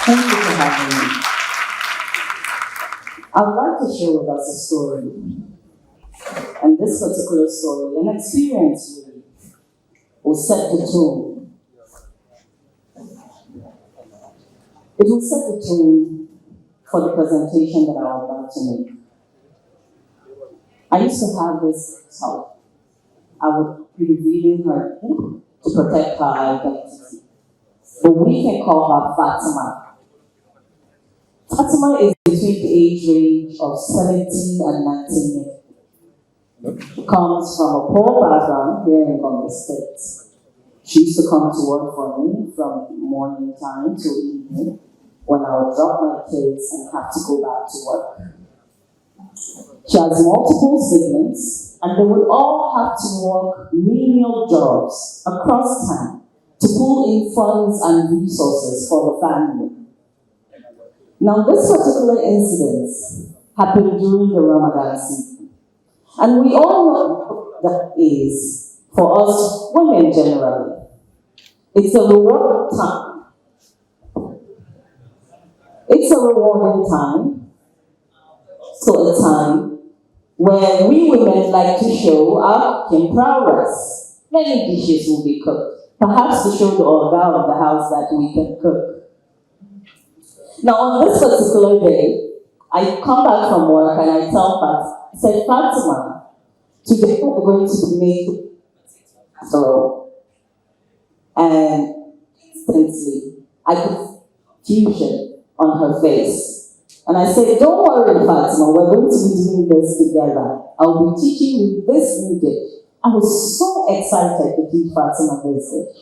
Thank you for having me. I'd like to share with us a story. And this particular story, an experience really, will set the tone. It will set the tone for the presentation that I'm about to make. I used to have this help. I would be revealing her to protect her identity. But we can call her Fatima. Fatima is between the age range of 17 and 19 years. She comes from a poor background here in the States. She used to come to work for me from morning time to evening when I would drop my kids and have to go back to work. She has multiple siblings, and they would all have to work menial jobs across town to pull in funds and resources for the family. Now, this particular incident happened during the Ramadan season. And we all know what that is for us women generally. It's a rewarding time. It's a rewarding time. So a time where we women like to show our cooking prowess. Many dishes will be cooked, perhaps to show the order of the house that we can cook. Now, on this particular day, I come back from work and I tell Fatima, I said, Fatima, today we're going to make casserole. And instantly, I could see confusion on her face. And I said, don't worry, Fatima, we're going to be doing this together. I'll be teaching you this new dish. I was so excited to teach Fatima this dish.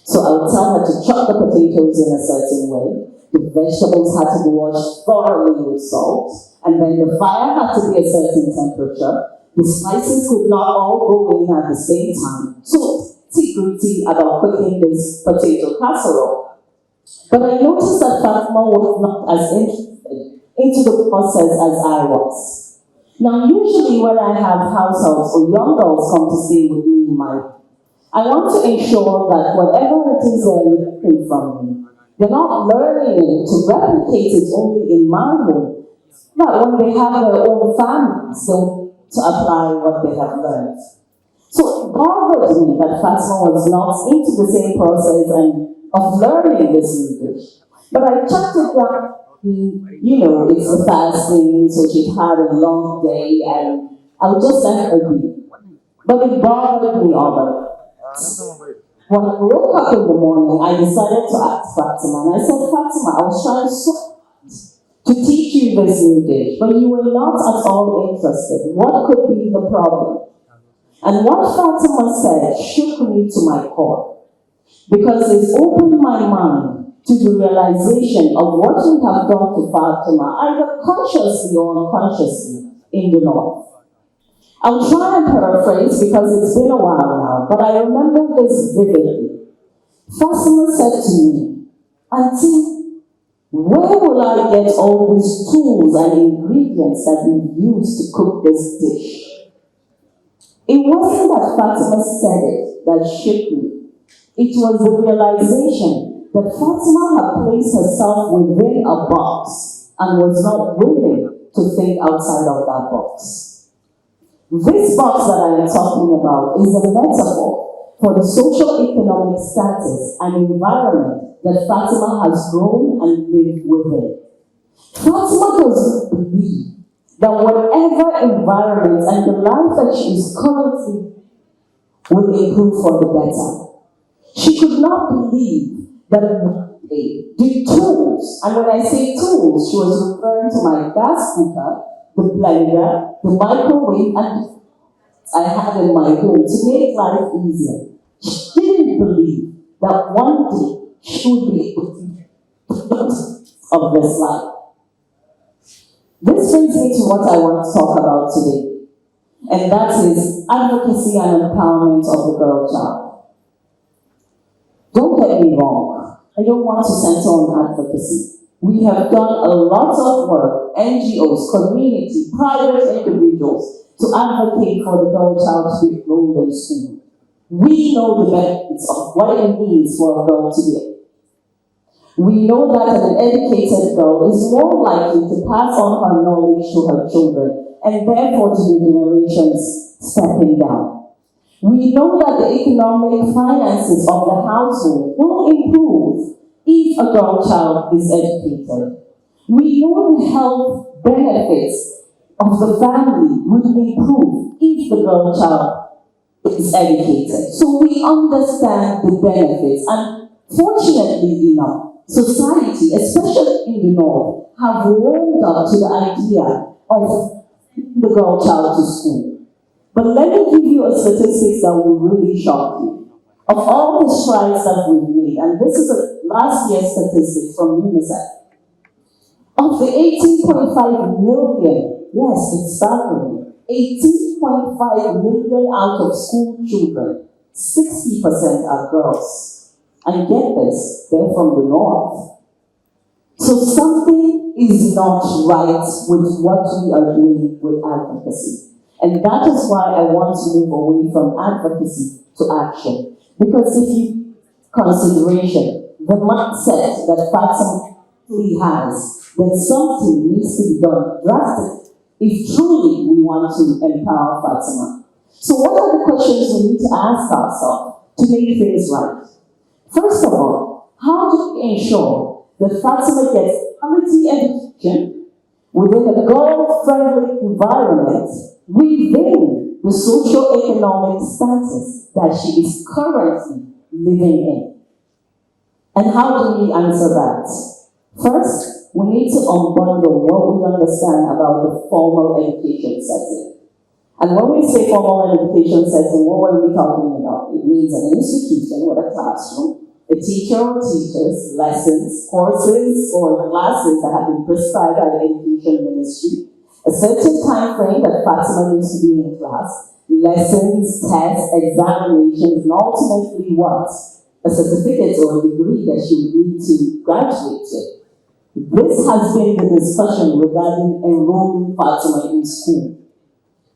So I would tell her to chop the potatoes in a certain way. The vegetables had to be washed thoroughly with salt, and then the fire had to be a certain temperature. The spices could not all go in at the same time. So, nitty-gritty about cooking this potato casserole. But I noticed that Fatima was not as interested into the process as I was. Now, usually when I have households or young girls come to stay with me in I want to ensure that whatever it is they're learning from me, they're not learning it to replicate it only in my home, but when they have their own families, so to apply what they have learned. So it bothered me that Fatima was not into the same process of learning this English. But I checked it down, it's a fasting, so she'd had a long day, and I'll just let her be. But it bothered me all the When I woke up in the morning, I decided to ask Fatima, and I said, Fatima, I was trying so hard to teach you this new dish, but you were not at all interested. What could be the problem? And what Fatima said shook me to my core, because it opened my mind to the realization of what we have done to Fatima, either consciously or unconsciously, in the North. I'll try and paraphrase because it's been a while now, but I remember this vividly. Fatima said to me, Auntie, where will I get all these tools and ingredients that you use to cook this dish? It wasn't that Fatima said it that shook me. It was the realization that Fatima had placed herself within a box and was not willing to think outside of that box. This box that I am talking about is a metaphor for the socioeconomic status and environment that Fatima has grown and lived within. Fatima doesn't believe that whatever environment and the life that she is currently will improve for the better. She could not believe that the tools, and when I say tools, she was referring to my gas cooker, the blender, the microwave, and I had in my home to make life easier. She didn't believe that one day she would be able to of this life. This brings me to what I want to talk about today, and that is advocacy and empowerment of the girl child. Don't get me wrong, I don't want to center on advocacy. We have done a lot of work, NGOs, community, private individuals, to advocate for the girl child to be enrolled in school. We know the benefits of what it means for a girl to be. We know that an educated girl is more likely to pass on her knowledge to her children and therefore to the generations stepping down. We know that the economic finances of the household will improve if a girl child is educated. We know the health benefits of the family would improve if the girl child is educated. So we understand the benefits, and fortunately enough, society, especially in the North, have warmed up to the idea of the girl child to school. But let me give you a statistics that will really shock you. Of all the strides that we've made, and this is a last year's statistics from UNICEF, of the 18.5 million, yes, it's staggering, 18.5 million out of school children, 60% are girls. And get this, they're from the North. So something is not right with what we are doing with advocacy. And that is why I want to move away from advocacy to action. Because if you consideration, the mindset that Fatima has, that something needs to be done drastically if truly we want to empower Fatima. So what are the questions we need to ask ourselves to make things right? First of all, how do we ensure that Fatima gets quality education within a girl-friendly environment within the socioeconomic status that she is currently living in? And how do we answer that? First, we need to unbundle what we understand about the formal education setting. And when we say formal education setting, what are we talking about? It means an institution with a classroom, a teacher or teachers, lessons, courses, or classes that have been prescribed by the education ministry, a certain time frame that Fatima needs to be in class, lessons, tests, examinations, and ultimately what? A certificate or a degree that she would need to graduate with. This has been the discussion regarding enrolling Fatima in school.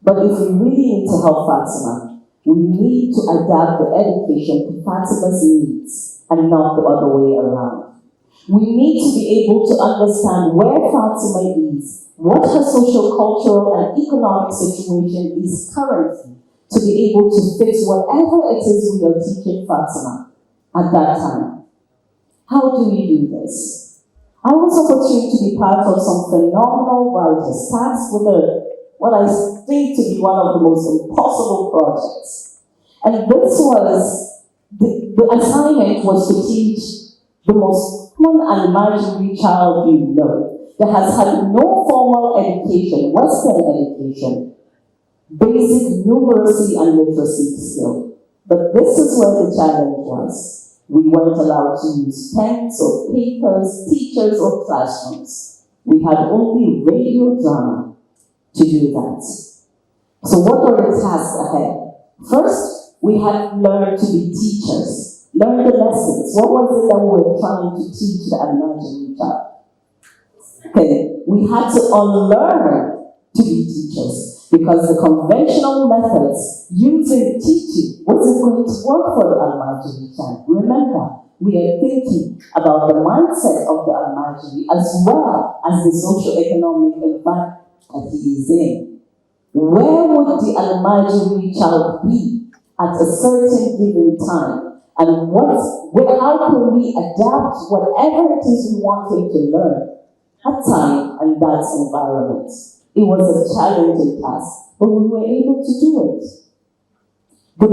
But if we really need to help Fatima, we need to adapt the education to Fatima's needs and not the other way around. We need to be able to understand where Fatima is, what her social, cultural, and economic situation is currently, to be able to fix whatever it is we are teaching Fatima at that time. How do we do this? I was opportune to be part of some phenomenal writers tasked with what I think to be one of the most impossible projects. And this was, the assignment was to teach the most common and imaginary child you know that has had no formal education, Western education, basic numeracy and literacy skill. But this is where the challenge was. We weren't allowed to use pens or papers, teachers or classrooms. We had only radio drama to do that. So what were the tasks ahead? First, we had to learn to be teachers, learn the lessons. What was it that we were trying to teach the imaginary child? Okay, we had to unlearn to be teachers because the conventional methods used in teaching wasn't going to work for the imaginary child. Remember, we are thinking about the mindset of the imaginary as well as the socioeconomic environment that he is in. Where would the imaginary child be at a certain given time? And how can we adapt whatever it is we want him to learn at time and that environment? It was a challenging task, but we were able to do it. The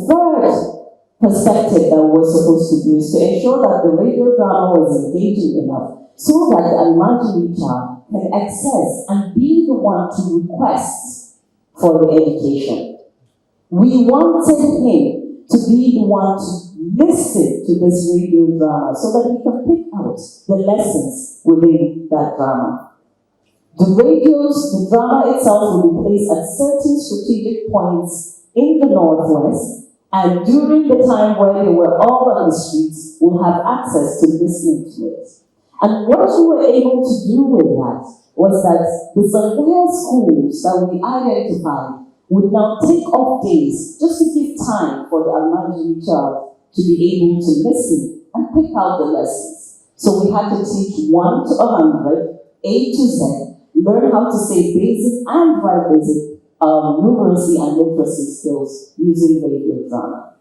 third perspective that we're supposed to do is to ensure that the radio drama was engaging enough so that the imaginary child can access and be the one to request for the education. We wanted him to be the one to listen to this radio drama so that he can pick out the lessons within that drama. The drama itself will be placed at certain strategic points in the Northwest, and during the time where they were all on the streets, we'll have access to listening to it. And what we were able to do with that was that the Safiya schools that we identified would now take off days just to give time for the imaginary child to be able to listen and pick out the lessons. So we had to teach 1 to 100, A to Z, learn how to say basic and write basic numeracy and literacy skills using radio drama.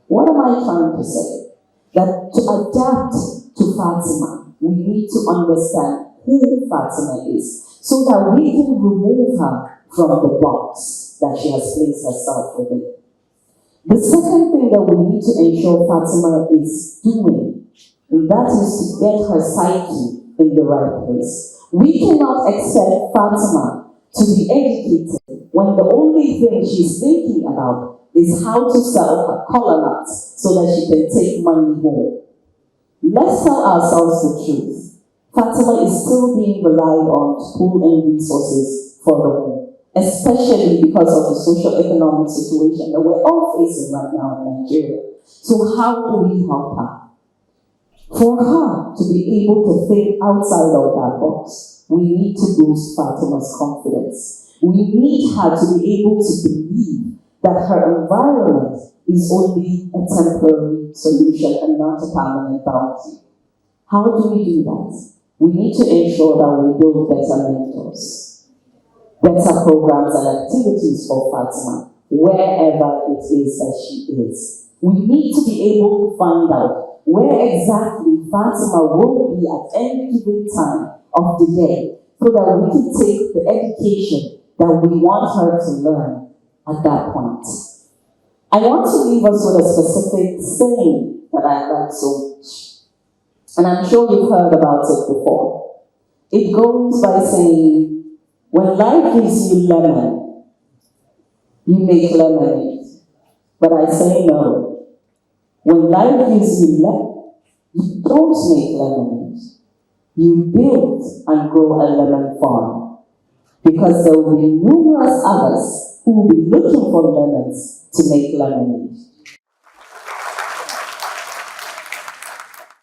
What am I trying to say? That to adapt to Fatima, we need to understand who Fatima is so that we can remove her from the box that she has placed herself within. The second thing that we need to ensure Fatima is doing, and that is to get her psyche in the right place. We cannot expect Fatima to be educated when the only thing she's thinking about is how to sell her collar nuts so that she can take money home. Let's tell ourselves the truth. Fatima is still being relied on to pull in resources for the home, especially because of the socioeconomic situation that we're all facing right now in Nigeria. So how do we help her? For her to be able to think outside of that box, we need to boost Fatima's confidence. We need her to be able to believe that her environment is only a temporary solution and not a permanent boundary. How do we do that? We need to ensure that we build better mentors, better programs and activities for Fatima, wherever it is that she is. We need to be able to find out where exactly Fatima will be at any given time of the day so that we can take the education that we want her to learn at that point. I want to leave us with a specific saying that I like so much. And I'm sure you've heard about it before. It goes by saying, when life gives you lemon, you make lemonade. But I say no. When life gives you lemon, you don't make lemonade. You build and grow a lemon farm. Because there will be numerous others who will be looking for lemons to make lemonade.